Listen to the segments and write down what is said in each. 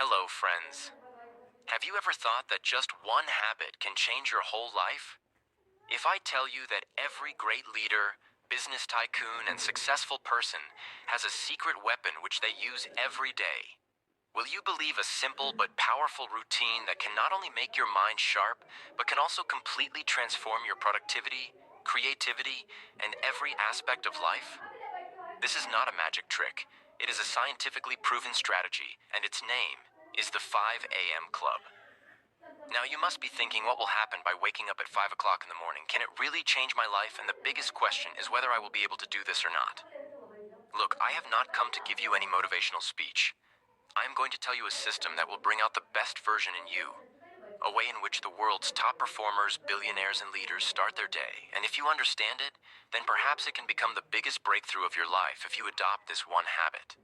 Hello, friends. Have you ever thought that just one habit can change your whole life? If I tell you that every great leader, business tycoon, and successful person has a secret weapon which they use every day, will you believe a simple but powerful routine that can not only make your mind sharp, but can also completely transform your productivity, creativity, and every aspect of life? This is not a magic trick. It is a scientifically proven strategy, and its name is the 5 a.m. Club. Now, you must be thinking, what will happen by waking up at 5 o'clock in the morning? Can it really change my life? And the biggest question is whether I will be able to do this or not. Look, I have not come to give you any motivational speech. I am going to tell you a system that will bring out the best version in you. A way in which the world's top performers, billionaires, and leaders start their day. And if you understand it, then perhaps it can become the biggest breakthrough of your life if you adopt this one habit.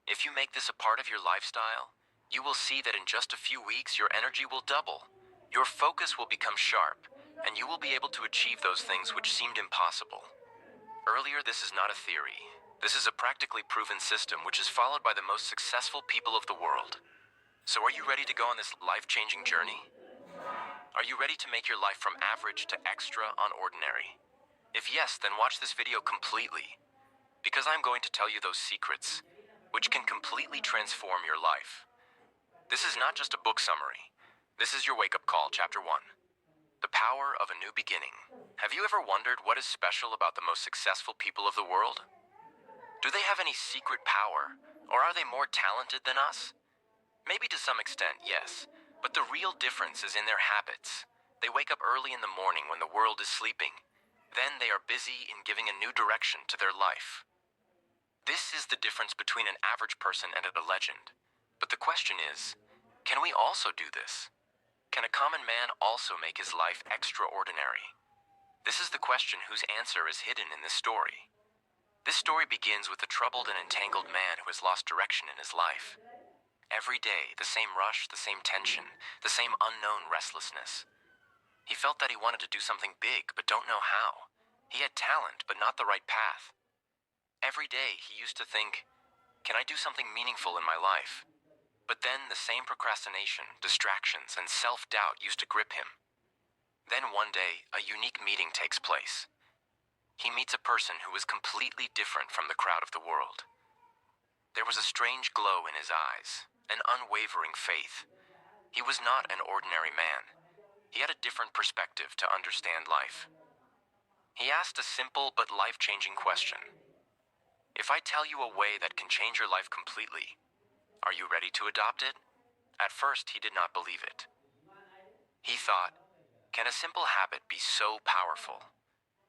If you make this a part of your lifestyle, you will see that in just a few weeks your energy will double, your focus will become sharp, and you will be able to achieve those things which seemed impossible. Earlier, this is not a theory. This is a practically proven system which is followed by the most successful people of the world. So are you ready to go on this life-changing journey? Are you ready to make your life from average to extra on ordinary? If yes, then watch this video completely, because I'm going to tell you those secrets, which can completely transform your life. This is not just a book summary. This is your wake-up call, Chapter 1. The power of a new beginning. Have you ever wondered what is special about the most successful people of the world? Do they have any secret power, or are they more talented than us? Maybe to some extent, yes, but the real difference is in their habits. They wake up early in the morning when the world is sleeping. Then they are busy in giving a new direction to their life. This is the difference between an average person and a legend. But the question is, can we also do this? Can a common man also make his life extraordinary? This is the question whose answer is hidden in this story. This story begins with a troubled and entangled man who has lost direction in his life. Every day, the same rush, the same tension, the same unknown restlessness. He felt that he wanted to do something big, but don't know how. He had talent, but not the right path. Every day, he used to think, can I do something meaningful in my life? But then the same procrastination, distractions, and self-doubt used to grip him. Then one day, a unique meeting takes place. He meets a person who was completely different from the crowd of the world. There was a strange glow in his eyes, an unwavering faith. He was not an ordinary man. He had a different perspective to understand life. He asked a simple but life-changing question. If I tell you a way that can change your life completely, are you ready to adopt it? At first, he did not believe it. He thought, can a simple habit be so powerful?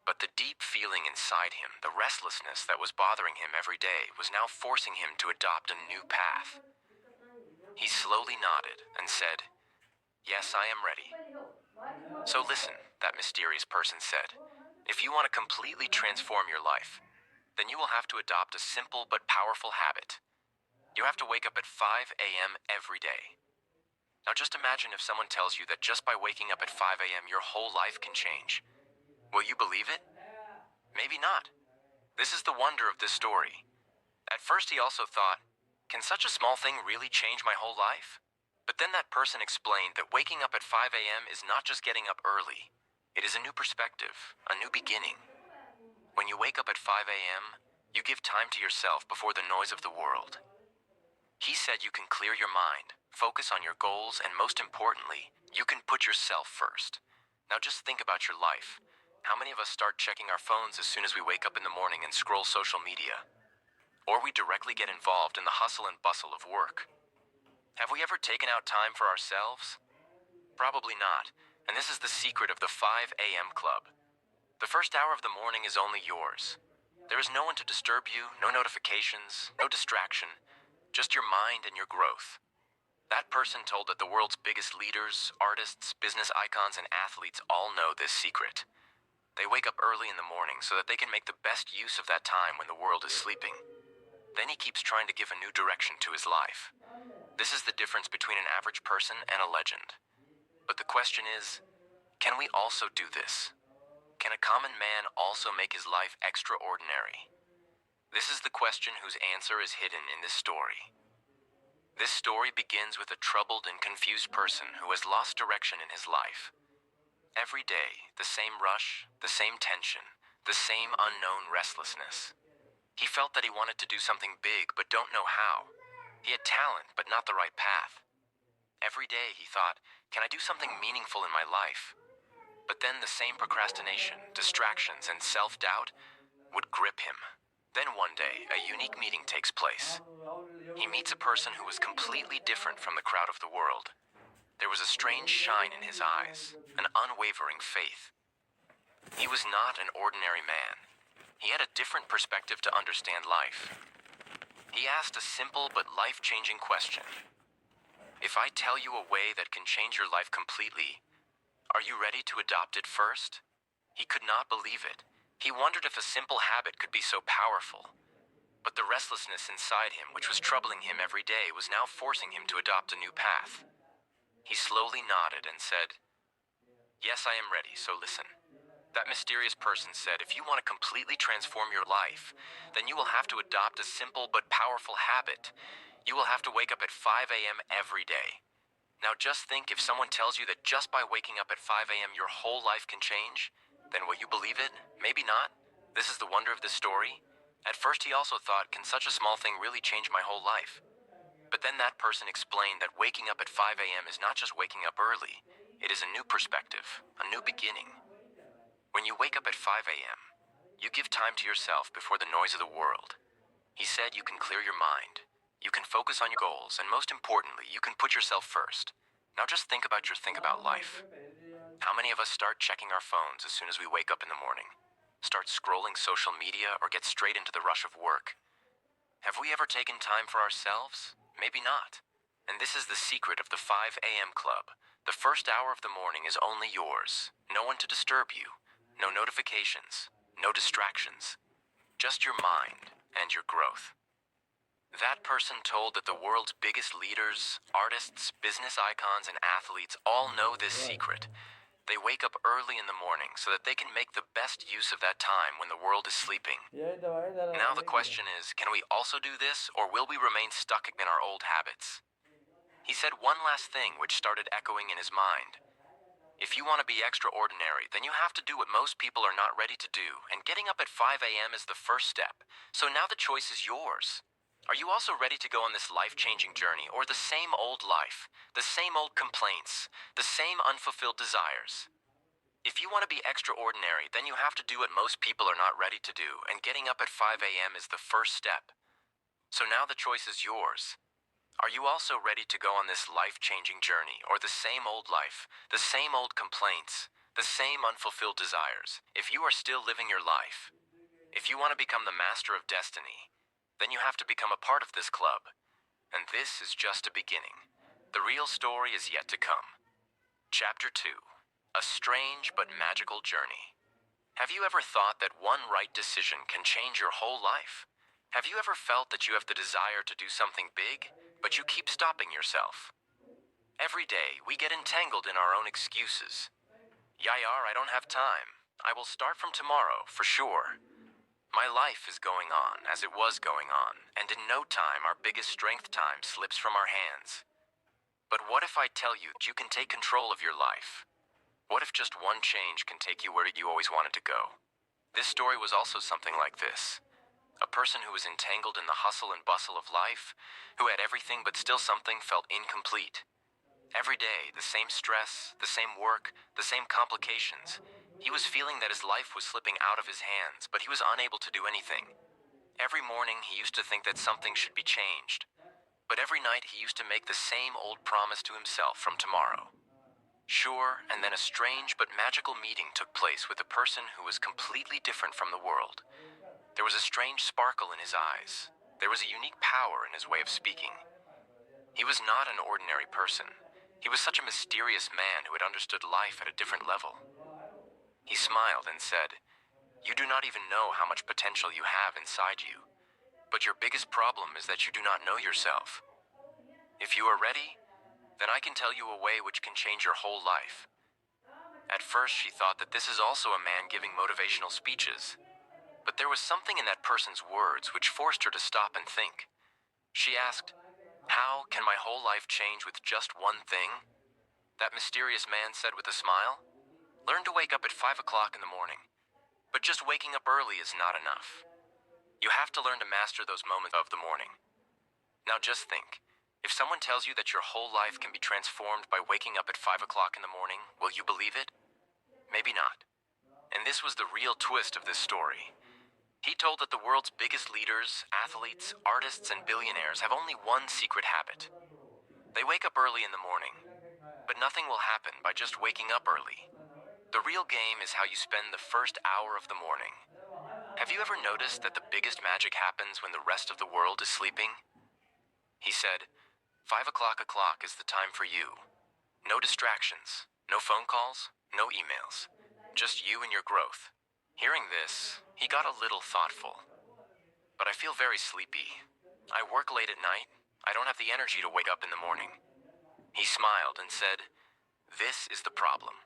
But the deep feeling inside him, the restlessness that was bothering him every day, was now forcing him to adopt a new path. He slowly nodded and said, yes, I am ready. So listen, that mysterious person said. If you want to completely transform your life, then you will have to adopt a simple but powerful habit. You have to wake up at 5 a.m. every day. Now just imagine if someone tells you that just by waking up at 5 a.m. your whole life can change. Will you believe it? Maybe not. This is the wonder of this story. At first he also thought, can such a small thing really change my whole life? But then that person explained that waking up at 5 a.m. is not just getting up early. It is a new perspective, a new beginning. When you wake up at 5 a.m., you give time to yourself before the noise of the world. He said you can clear your mind, focus on your goals, and most importantly, you can put yourself first. Now just think about your life. How many of us start checking our phones as soon as we wake up in the morning and scroll social media? Or we directly get involved in the hustle and bustle of work? Have we ever taken out time for ourselves? Probably not, and this is the secret of the 5 a.m. Club. The first hour of the morning is only yours. There is no one to disturb you, no notifications, no distraction, just your mind and your growth. That person told that the world's biggest leaders, artists, business icons, and athletes all know this secret. They wake up early in the morning so that they can make the best use of that time when the world is sleeping. Then he keeps trying to give a new direction to his life. This is the difference between an average person and a legend. But the question is, can we also do this? Can a common man also make his life extraordinary? This is the question whose answer is hidden in this story. This story begins with a troubled and confused person who has lost direction in his life. Every day, the same rush, the same tension, the same unknown restlessness. He felt that he wanted to do something big but don't know how. He had talent but not the right path. Every day he thought, can I do something meaningful in my life? But then the same procrastination, distractions, and self-doubt would grip him. Then one day, a unique meeting takes place. He meets a person who was completely different from the crowd of the world. There was a strange shine in his eyes, an unwavering faith. He was not an ordinary man. He had a different perspective to understand life. He asked a simple but life-changing question. If I tell you a way that can change your life completely, are you ready to adopt it first? He could not believe it. He wondered if a simple habit could be so powerful. But the restlessness inside him, which was troubling him every day, was now forcing him to adopt a new path. He slowly nodded and said, yes, I am ready, so listen. That mysterious person said, if you want to completely transform your life, then you will have to adopt a simple but powerful habit. You will have to wake up at 5 a.m. every day. Now just think, if someone tells you that just by waking up at 5 a.m. your whole life can change, then will you believe it? Maybe not. This is the wonder of this story. At first he also thought, can such a small thing really change my whole life? But then that person explained that waking up at 5 a.m. is not just waking up early. It is a new perspective, a new beginning. When you wake up at 5 a.m., you give time to yourself before the noise of the world. He said you can clear your mind, you can focus on your goals, and most importantly, you can put yourself first. Now just think about life. How many of us start checking our phones as soon as we wake up in the morning? Start scrolling social media or get straight into the rush of work? Have we ever taken time for ourselves? Maybe not. And this is the secret of the 5 a.m. club. The first hour of the morning is only yours. No one to disturb you. No notifications. No distractions. Just your mind and your growth. That person told that the world's biggest leaders, artists, business icons, and athletes all know this secret. They wake up early in the morning so that they can make the best use of that time when the world is sleeping. Now the question is, can we also do this, or will we remain stuck in our old habits? He said one last thing which started echoing in his mind. If you want to be extraordinary, then you have to do what most people are not ready to do, and getting up at 5 a.m. is the first step. So now the choice is yours. Are you also ready to go on this life-changing journey, or the same old life, the same old complaints, the same unfulfilled desires? If you want to be extraordinary, then you have to do what most people are not ready to do, and getting up at 5 a.m. is the first step. So now the choice is yours. Are you also ready to go on this life-changing journey, or the same old life, the same old complaints, the same unfulfilled desires? If you are still living your life, if you want to become the master of destiny, then you have to become a part of this club. And this is just a beginning. The real story is yet to come. Chapter 2. A strange but magical journey. Have you ever thought that one right decision can change your whole life? Have you ever felt that you have the desire to do something big, but you keep stopping yourself? Every day, we get entangled in our own excuses. Yayar, I don't have time. I will start from tomorrow, for sure. My life is going on as it was going on, and in no time our biggest strength time slips from our hands. But what if I tell you that you can take control of your life? What if just one change can take you where you always wanted to go? This story was also something like this. A person who was entangled in the hustle and bustle of life, who had everything but still something felt incomplete. Every day, the same stress, the same work, the same complications. He was feeling that his life was slipping out of his hands, but he was unable to do anything. Every morning, he used to think that something should be changed. But every night, he used to make the same old promise to himself from tomorrow. Sure, and then a strange but magical meeting took place with a person who was completely different from the world. There was a strange sparkle in his eyes. There was a unique power in his way of speaking. He was not an ordinary person. He was such a mysterious man who had understood life at a different level. He smiled and said, "You do not even know how much potential you have inside you. But your biggest problem is that you do not know yourself. If you are ready, then I can tell you a way which can change your whole life." At first, she thought that this is also a man giving motivational speeches. But there was something in that person's words which forced her to stop and think. She asked, How can my whole life change with just one thing? That mysterious man said with a smile. Learn to wake up at 5 o'clock in the morning. But just waking up early is not enough. You have to learn to master those moments of the morning. Now just think, if someone tells you that your whole life can be transformed by waking up at 5 o'clock in the morning, will you believe it? Maybe not. And this was the real twist of this story. He told that the world's biggest leaders, athletes, artists, and billionaires have only one secret habit. They wake up early in the morning, but nothing will happen by just waking up early. The real game is how you spend the first hour of the morning. Have you ever noticed that the biggest magic happens when the rest of the world is sleeping? He said, 5 o'clock is the time for you. No distractions, no phone calls, no emails. Just you and your growth. Hearing this, he got a little thoughtful. But I feel very sleepy. I work late at night. I don't have the energy to wake up in the morning. He smiled and said, this is the problem.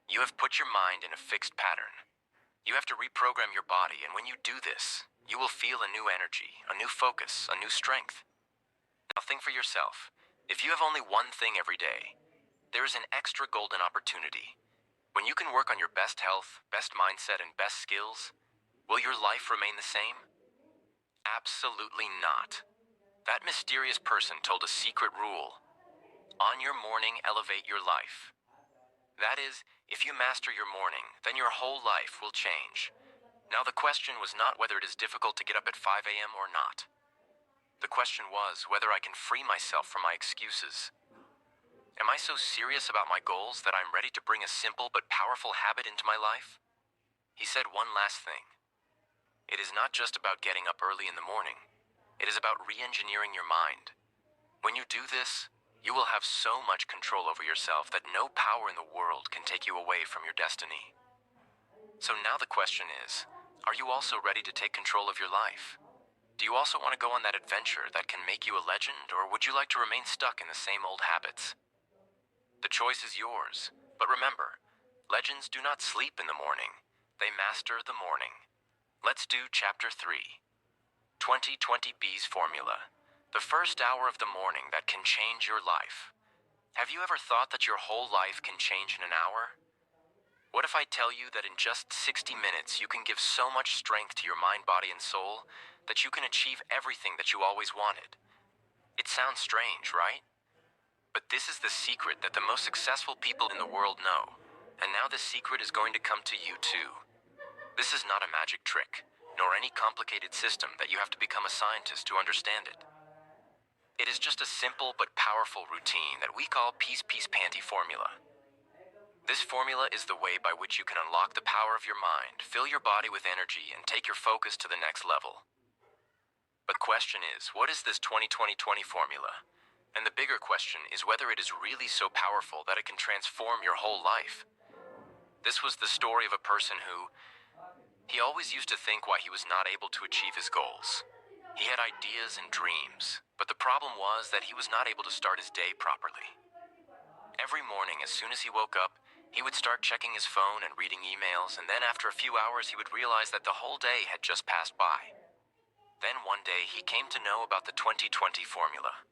You have put your mind in a fixed pattern. You have to reprogram your body, and when you do this, you will feel a new energy, a new focus, a new strength. Now think for yourself. If you have only one thing every day, there is an extra golden opportunity. When you can work on your best health, best mindset, and best skills, will your life remain the same? Absolutely not. That mysterious person told a secret rule. On your morning, elevate your life. That is, if you master your morning, then your whole life will change. Now the question was not whether it is difficult to get up at 5 a.m. or not. The question was whether I can free myself from my excuses. Am I so serious about my goals that I'm ready to bring a simple but powerful habit into my life? He said one last thing. It is not just about getting up early in the morning. It is about re-engineering your mind. When you do this, you will have so much control over yourself that no power in the world can take you away from your destiny. So now the question is, are you also ready to take control of your life? Do you also want to go on that adventure that can make you a legend, or would you like to remain stuck in the same old habits? The choice is yours, but remember, legends do not sleep in the morning. They master the morning. Let's do Chapter 3. 2020B's Formula. The first hour of the morning that can change your life. Have you ever thought that your whole life can change in an hour? What if I tell you that in just 60 minutes you can give so much strength to your mind, body, and soul that you can achieve everything that you always wanted? It sounds strange, right? But this is the secret that the most successful people in the world know. And now this secret is going to come to you too. This is not a magic trick, nor any complicated system that you have to become a scientist to understand it. It is just a simple but powerful routine that we call Peace Peace Panty Formula. This formula is the way by which you can unlock the power of your mind, fill your body with energy, and take your focus to the next level. But the question is, what is this 20-20-20 formula? And the bigger question is whether it is really so powerful that it can transform your whole life. This was the story of a person who, he always used to think why he was not able to achieve his goals. He had ideas and dreams, but the problem was that he was not able to start his day properly. Every morning, as soon as he woke up, he would start checking his phone and reading emails, and then after a few hours he would realize that the whole day had just passed by. Then one day he came to know about the 20-20 formula.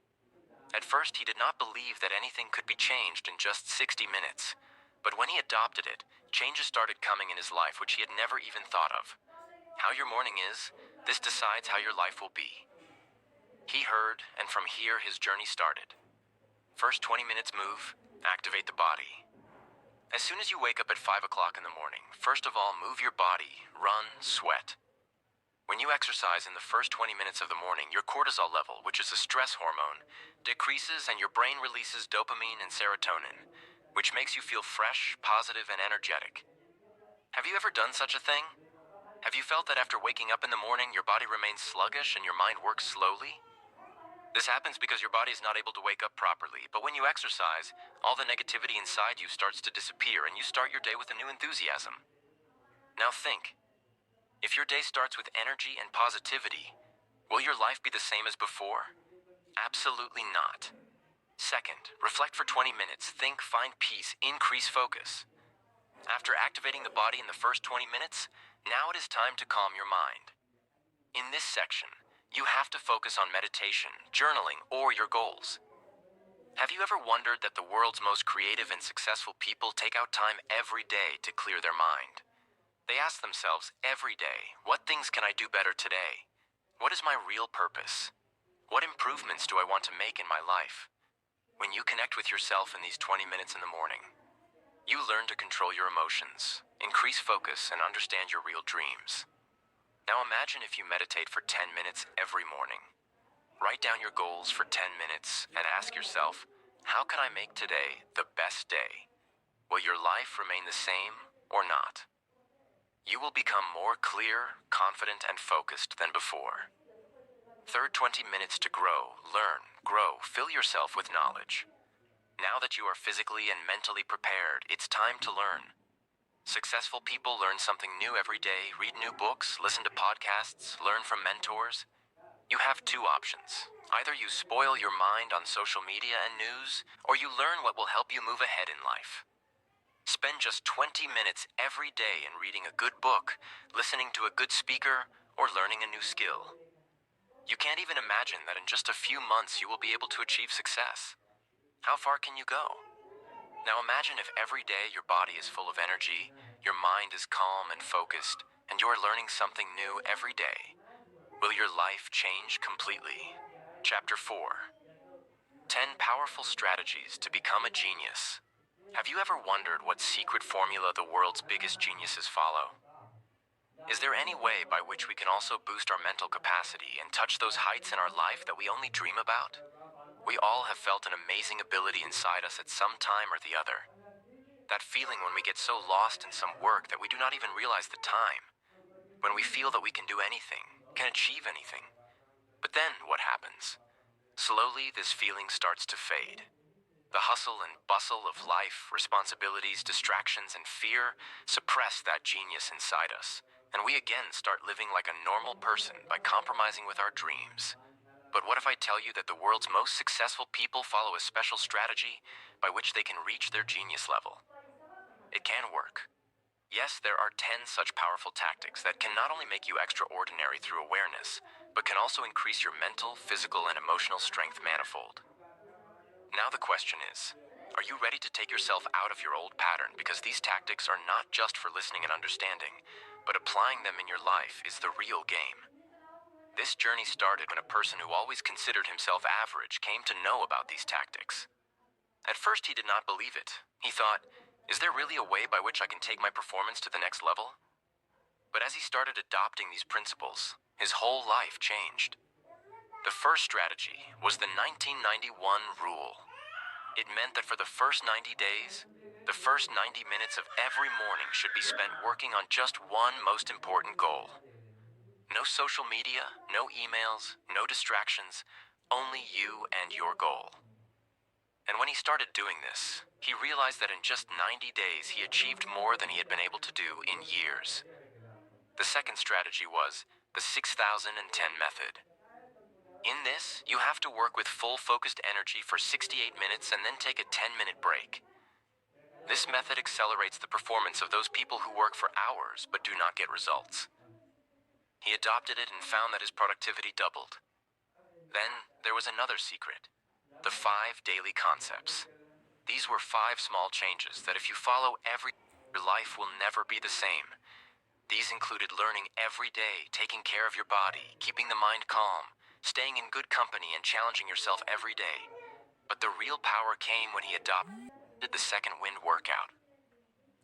At first, he did not believe that anything could be changed in just 60 minutes. But when he adopted it, changes started coming in his life which he had never even thought of. How your morning is, this decides how your life will be. He heard, and from here his journey started. First 20 minutes move, activate the body. As soon as you wake up at 5 o'clock in the morning, first of all move your body, run, sweat. When you exercise in the first 20 minutes of the morning, your cortisol level, which is a stress hormone, decreases and your brain releases dopamine and serotonin, which makes you feel fresh, positive, and energetic. Have you ever done such a thing? Have you felt that after waking up in the morning, your body remains sluggish and your mind works slowly? This happens because your body is not able to wake up properly, but when you exercise, all the negativity inside you starts to disappear and you start your day with a new enthusiasm. Now think. If your day starts with energy and positivity, will your life be the same as before? Absolutely not. Second, reflect for 20 minutes, think, find peace, increase focus. After activating the body in the first 20 minutes, now it is time to calm your mind. In this section, You have to focus on meditation, journaling, or your goals. Have you ever wondered that the world's most creative and successful people take out time every day to clear their mind? They ask themselves every day, what things can I do better today? What is my real purpose? What improvements do I want to make in my life? When you connect with yourself in these 20 minutes in the morning, you learn to control your emotions, increase focus, and understand your real dreams. Now imagine if you meditate for 10 minutes every morning. Write down your goals for 10 minutes and ask yourself, how can I make today the best day? Will your life remain the same or not? You will become more clear, confident, and focused than before. Third 20 minutes to grow, learn, grow, fill yourself with knowledge. Now that you are physically and mentally prepared, it's time to learn. Successful people learn something new every day, read new books, listen to podcasts, learn from mentors. You have two options. Either you spoil your mind on social media and news, or you learn what will help you move ahead in life. Spend just 20 minutes every day in reading a good book, listening to a good speaker, or learning a new skill. You can't even imagine that in just a few months you will be able to achieve success. How far can you go? Now imagine if every day your body is full of energy, your mind is calm and focused, and you are learning something new every day. Will your life change completely? Chapter 4. 10 Powerful Strategies to Become a Genius. Have you ever wondered what secret formula the world's biggest geniuses follow? Is there any way by which we can also boost our mental capacity and touch those heights in our life that we only dream about? We all have felt an amazing ability inside us at some time or the other. That feeling when we get so lost in some work that we do not even realize the time. When we feel that we can do anything, can achieve anything. But then what happens? Slowly, this feeling starts to fade. The hustle and bustle of life, responsibilities, distractions, and fear suppress that genius inside us, and we again start living like a normal person by compromising with our dreams. But what if I tell you that the world's most successful people follow a special strategy by which they can reach their genius level? It can work. Yes, there are 10 such powerful tactics that can not only make you extraordinary through awareness, but can also increase your mental, physical, and emotional strength manifold. Now the question is, are you ready to take yourself out of your old pattern? Because these tactics are not just for listening and understanding, but applying them in your life is the real game. This journey started when a person who always considered himself average came to know about these tactics. At first he did not believe it. He thought, is there really a way by which I can take my performance to the next level? But as he started adopting these principles, his whole life changed. The first strategy was the 1991 rule. It meant that for the first 90 days, the first 90 minutes of every morning should be spent working on just one most important goal. No social media, no emails, no distractions, only you and your goal. And when he started doing this, he realized that in just 90 days he achieved more than he had been able to do in years. The second strategy was the 6010 method. In this, you have to work with full focused energy for 68 minutes and then take a 10-minute break. This method accelerates the performance of those people who work for hours but do not get results. He adopted it and found that his productivity doubled. Then, there was another secret, the 5 daily concepts. These were 5 small changes that if you follow your life will never be the same. These included learning every day, taking care of your body, keeping the mind calm, staying in good company, and challenging yourself every day. But the real power came when he adopted the second wind workout.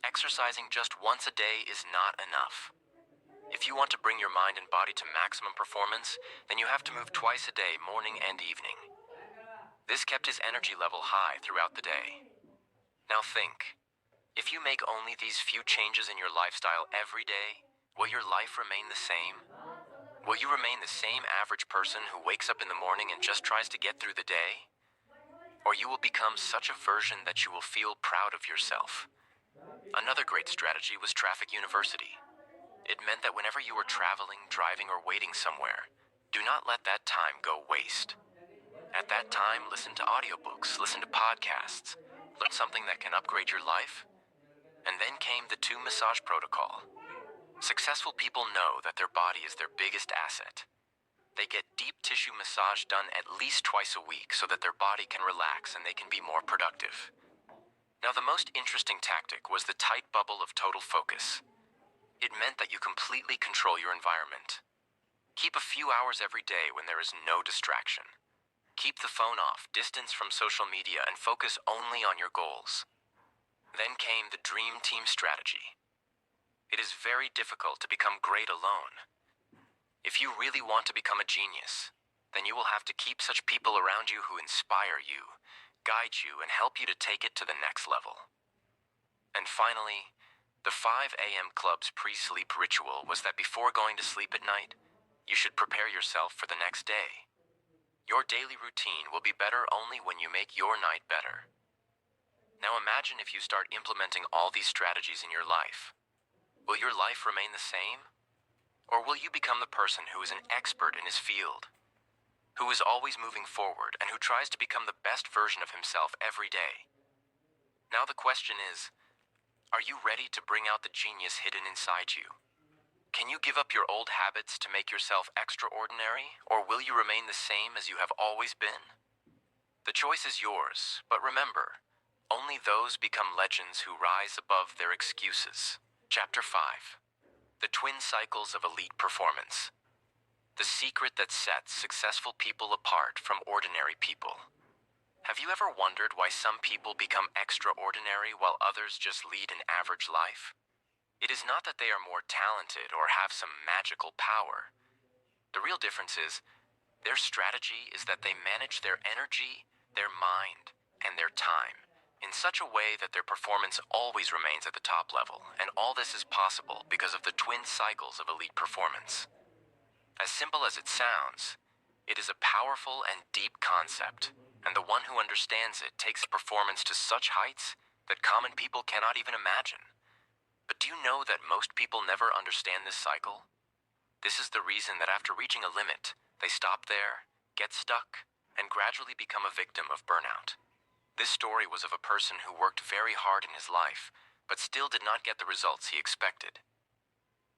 Exercising just once a day is not enough. If you want to bring your mind and body to maximum performance, then you have to move twice a day, morning and evening. This kept his energy level high throughout the day. Now think, if you make only these few changes in your lifestyle every day, will your life remain the same? Will you remain the same average person who wakes up in the morning and just tries to get through the day? Or you will become such a version that you will feel proud of yourself. Another great strategy was Traffic University. It meant that whenever you were traveling, driving, or waiting somewhere, do not let that time go waste. At that time, listen to audiobooks, listen to podcasts, learn something that can upgrade your life. And then came the 2 massage protocol. Successful people know that their body is their biggest asset. They get deep tissue massage done at least twice a week so that their body can relax and they can be more productive. Now, the most interesting tactic was the tight bubble of total focus. It meant that you completely control your environment. Keep a few hours every day when there is no distraction. Keep the phone off, distance from social media, and focus only on your goals. Then came the dream team strategy. It is very difficult to become great alone. If you really want to become a genius, then you will have to keep such people around you who inspire you, guide you, and help you to take it to the next level. And finally, the 5 a.m. club's pre-sleep ritual was that before going to sleep at night, you should prepare yourself for the next day. Your daily routine will be better only when you make your night better. Now imagine if you start implementing all these strategies in your life. Will your life remain the same? Or will you become the person who is an expert in his field, who is always moving forward and who tries to become the best version of himself every day? Now the question is, are you ready to bring out the genius hidden inside you? Can you give up your old habits to make yourself extraordinary, or will you remain the same as you have always been? The choice is yours, but remember, only those become legends who rise above their excuses. Chapter 5. The Twin Cycles of Elite Performance. The secret that sets successful people apart from ordinary people. Have you ever wondered why some people become extraordinary while others just lead an average life? It is not that they are more talented or have some magical power. The real difference is, their strategy is that they manage their energy, their mind, and their time in such a way that their performance always remains at the top level, and all this is possible because of the twin cycles of elite performance. As simple as it sounds, it is a powerful and deep concept, and the one who understands it takes performance to such heights that common people cannot even imagine. But do you know that most people never understand this cycle? This is the reason that after reaching a limit, they stop there, get stuck, and gradually become a victim of burnout. This story was of a person who worked very hard in his life, but still did not get the results he expected.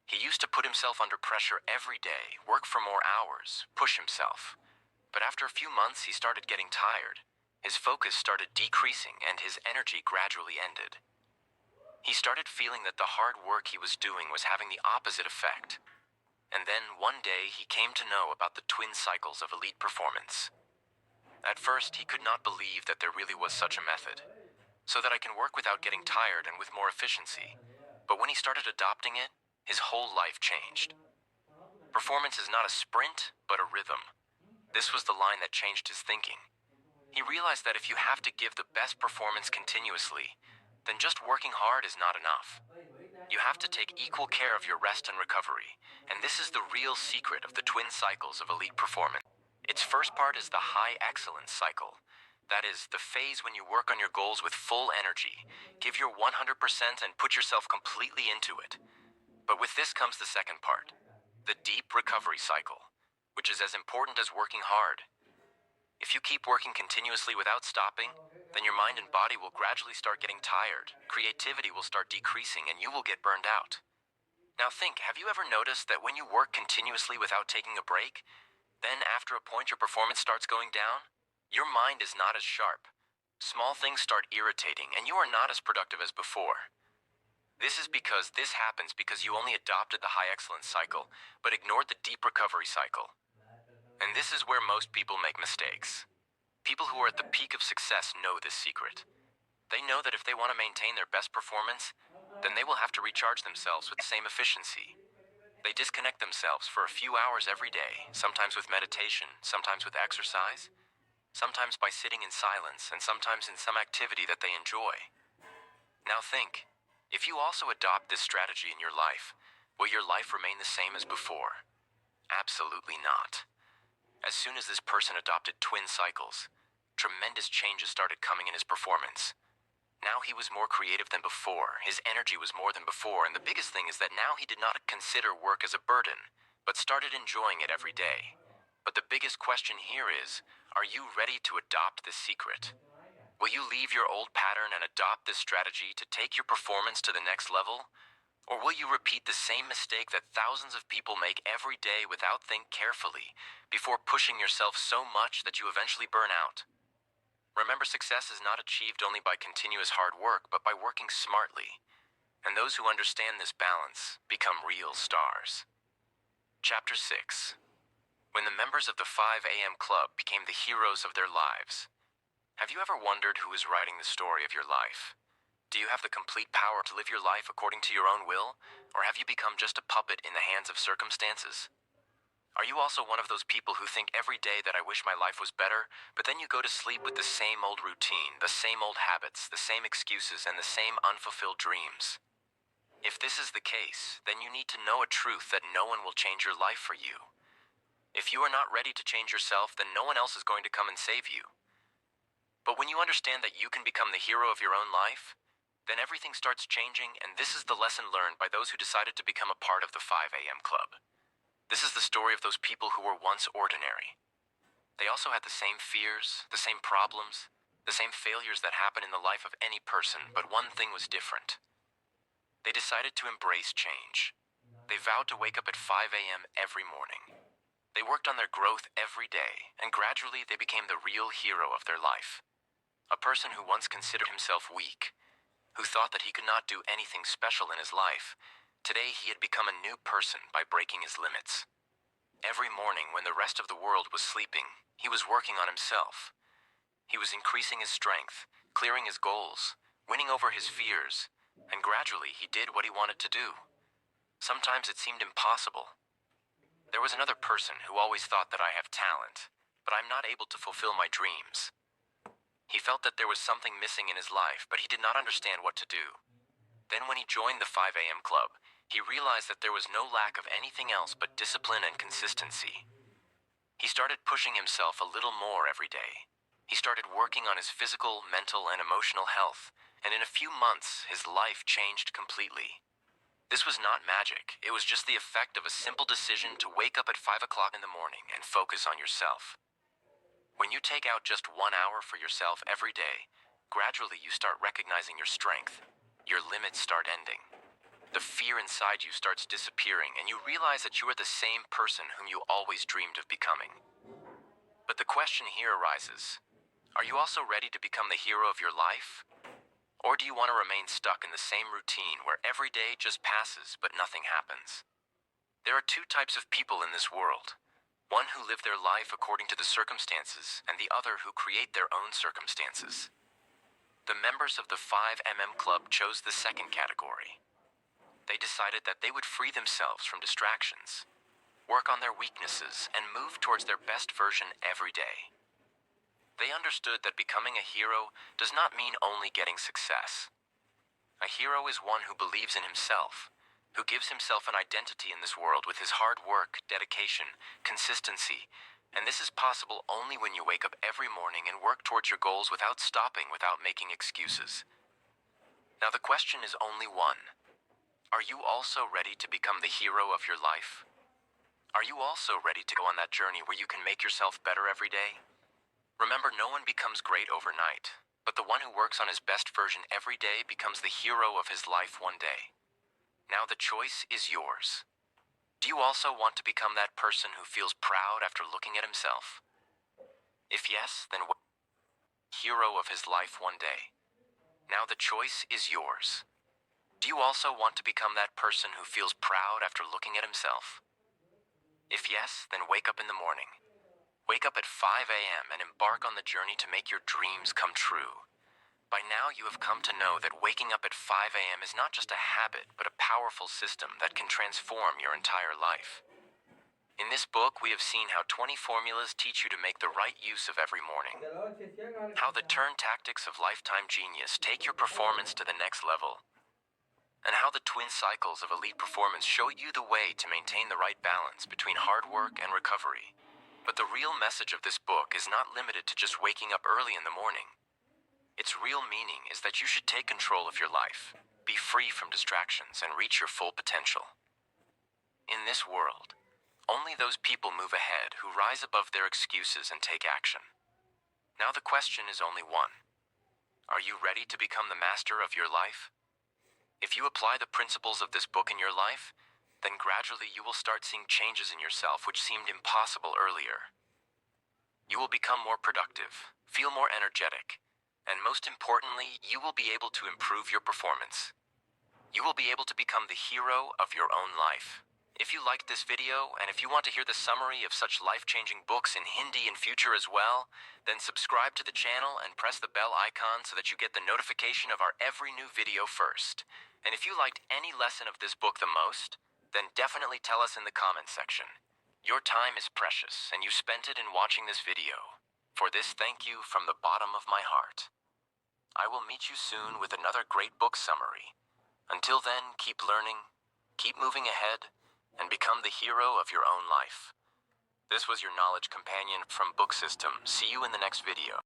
He used to put himself under pressure every day, work for more hours, push himself. But after a few months, he started getting tired. His focus started decreasing, and his energy gradually ended. He started feeling that the hard work he was doing was having the opposite effect. And then, one day, he came to know about the twin cycles of elite performance. At first, he could not believe that there really was such a method, so that I can work without getting tired and with more efficiency. But when he started adopting it, his whole life changed. Performance is not a sprint, but a rhythm. This was the line that changed his thinking. He realized that if you have to give the best performance continuously, then just working hard is not enough. You have to take equal care of your rest and recovery, and this is the real secret of the twin cycles of elite performance. Its first part is the high excellence cycle. That is, the phase when you work on your goals with full energy, give your 100% and put yourself completely into it. But with this comes the second part, the deep recovery cycle, which is as important as working hard. If you keep working continuously without stopping, then your mind and body will gradually start getting tired, creativity will start decreasing, and you will get burned out. Now think, have you ever noticed that when you work continuously without taking a break, then after a point your performance starts going down? Your mind is not as sharp. Small things start irritating, and you are not as productive as before. This happens because you only adopted the high excellence cycle, but ignored the deep recovery cycle. And this is where most people make mistakes. People who are at the peak of success know this secret. They know that if they want to maintain their best performance, then they will have to recharge themselves with the same efficiency. They disconnect themselves for a few hours every day, sometimes with meditation, sometimes with exercise, sometimes by sitting in silence, and sometimes in some activity that they enjoy. Now think, if you also adopt this strategy in your life, will your life remain the same as before? Absolutely not. As soon as this person adopted twin cycles, tremendous changes started coming in his performance. Now he was more creative than before, his energy was more than before, and the biggest thing is that now he did not consider work as a burden, but started enjoying it every day. But the biggest question here is, are you ready to adopt this secret? Will you leave your old pattern and adopt this strategy to take your performance to the next level? Or will you repeat the same mistake that thousands of people make every day without thinking carefully before pushing yourself so much that you eventually burn out? Remember, success is not achieved only by continuous hard work, but by working smartly. And those who understand this balance become real stars. Chapter 6. When the members of the 5 a.m. Club became the heroes of their lives. Have you ever wondered who is writing the story of your life? Do you have the complete power to live your life according to your own will, or have you become just a puppet in the hands of circumstances? Are you also one of those people who think every day that I wish my life was better, but then you go to sleep with the same old routine, the same old habits, the same excuses, and the same unfulfilled dreams? If this is the case, then you need to know a truth that no one will change your life for you. If you are not ready to change yourself, then no one else is going to come and save you. But when you understand that you can become the hero of your own life, then everything starts changing, and this is the lesson learned by those who decided to become a part of the 5 a.m. Club. This is the story of those people who were once ordinary. They also had the same fears, the same problems, the same failures that happen in the life of any person, but one thing was different. They decided to embrace change. They vowed to wake up at 5 a.m. every morning. They worked on their growth every day, and gradually they became the real hero of their life. A person who once considered himself weak, who thought that he could not do anything special in his life, today he had become a new person by breaking his limits. Every morning when the rest of the world was sleeping, he was working on himself. He was increasing his strength, clearing his goals, winning over his fears, and gradually he did what he wanted to do. Sometimes it seemed impossible. There was another person who always thought that I have talent, but I'm not able to fulfill my dreams. He felt that there was something missing in his life, but he did not understand what to do. Then when he joined the 5 a.m. Club, he realized that there was no lack of anything else but discipline and consistency. He started pushing himself a little more every day. He started working on his physical, mental, and emotional health, and in a few months, his life changed completely. This was not magic. It was just the effect of a simple decision to wake up at 5 o'clock in the morning and focus on yourself. When you take out just 1 hour for yourself every day, gradually you start recognizing your strength. Your limits start ending. The fear inside you starts disappearing, and you realize that you are the same person whom you always dreamed of becoming. But the question here arises, are you also ready to become the hero of your life? Or do you want to remain stuck in the same routine where every day just passes but nothing happens? There are two types of people in this world. One who live their life according to the circumstances, and the other who create their own circumstances. The members of the 5 a.m. Club chose the second category. They decided that they would free themselves from distractions, work on their weaknesses, and move towards their best version every day. They understood that becoming a hero does not mean only getting success. A hero is one who believes in himself, who gives himself an identity in this world with his hard work, dedication, consistency, and this is possible only when you wake up every morning and work towards your goals without stopping, without making excuses. Now the question is only one. Are you also ready to become the hero of your life? Are you also ready to go on that journey where you can make yourself better every day? Remember, no one becomes great overnight, but the one who works on his best version every day becomes the hero of his life one day. Now the choice is yours. Do you also want to become that person who feels proud after looking at himself? If yes, then hero of his life one day. Now the choice is yours. Do you also want to become that person who feels proud after looking at himself? If yes, then wake up in the morning. Wake up at 5 a.m. and embark on the journey to make your dreams come true. By now you have come to know that waking up at 5 a.m. is not just a habit, but a powerful system that can transform your entire life. In this book, we have seen how 20 formulas teach you to make the right use of every morning. How the turn tactics of lifetime genius take your performance to the next level. And how the twin cycles of elite performance show you the way to maintain the right balance between hard work and recovery. But the real message of this book is not limited to just waking up early in the morning. Its real meaning is that you should take control of your life, be free from distractions, and reach your full potential. In this world, only those people move ahead who rise above their excuses and take action. Now the question is only one. Are you ready to become the master of your life? If you apply the principles of this book in your life, then gradually you will start seeing changes in yourself which seemed impossible earlier. You will become more productive, feel more energetic, and most importantly, you will be able to improve your performance. You will be able to become the hero of your own life. If you liked this video, and if you want to hear the summary of such life-changing books in Hindi in future as well, then subscribe to the channel and press the bell icon so that you get the notification of our every new video first. And if you liked any lesson of this book the most, then definitely tell us in the comments section. Your time is precious, and you spent it in watching this video. For this, thank you from the bottom of my heart. I will meet you soon with another great book summary. Until then, keep learning, keep moving ahead, and become the hero of your own life. This was your knowledge companion from Book System. See you in the next video.